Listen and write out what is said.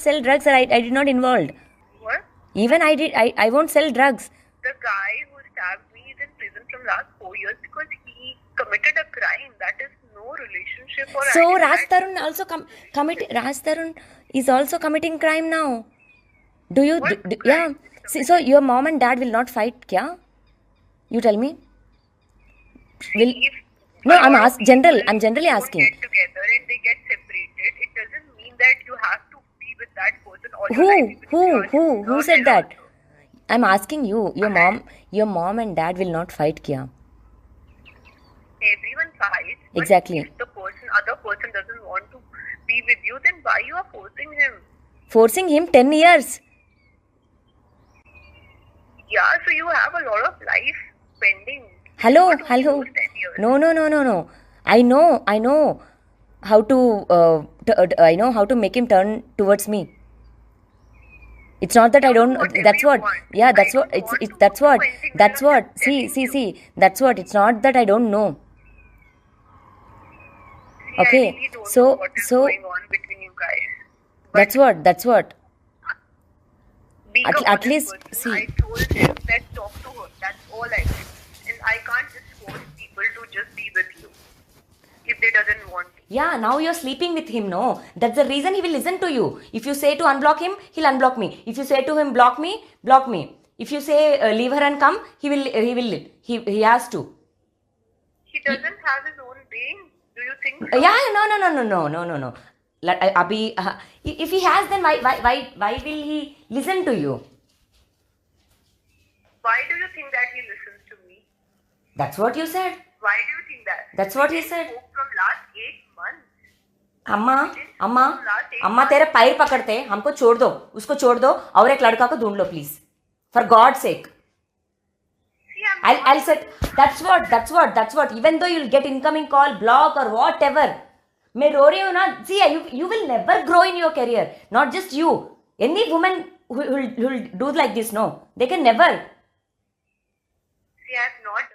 sell drugs, or I did not involved. What? Even I won't sell drugs. The guy who stabbed me is in prison from last 4 years because he committed a crime. That is no relationship or So identity. Raj Tarun also Raj Tarun is also committing crime now. Do you? What Do, crime yeah. is See, so your mom and dad will not fight, kya? You tell me. Will If no? a I'm lot of general. people I'm generally don't asking. get together and they get separated, it doesn't mean that you have to be with that person all your life. even if you are Who not said in that? also. I'm asking you. Your mom and dad will not fight, kya? Everyone fights. But Exactly. if the other person doesn't want to be with you, then why you are forcing him? Forcing him 10 years. Yeah, so you have a lot of life pending. Hello. Not only those 10 years. No. I know how to. I know how to make him turn towards me. It's not that I don't. Whatever That's you what. want. Yeah, that's I what. don't It's want it's to that's do what. anything. That's I'm what. just See. telling you. That's what. It's not that I don't know. See, Okay, I really don't so- know what is so- going on between you guys. But That's what. being at- a at honest least, person, see- I told him that talk to her. That's all I did. And I can't just force people to just be with you if they doesn't want to. Yeah, now you're sleeping with him, no? That's the reason he will listen to you. If you say to unblock him, he'll unblock me. If you say to him, block me, block me. If you say, leave her and come, he has to. He doesn't have his own brain. Do you think so? Yeah, no. Abhi, if he has, then why will he listen to you? Why do you think that he listens to me? That's what you said. Why do you think that? That's what he We said. spoke from last 8 months. अम्मा तेरे पैर पकड़ते हमको छोड़ दो उसको छोड़ दो और एक लड़का को ढूंढ लो please for God sake See, I'm I'll set that's what even though you'll get incoming call block or whatever मैं रो रही हूँ ना see you will never grow in your career not just you any woman who'll do like this no they can never See, I have not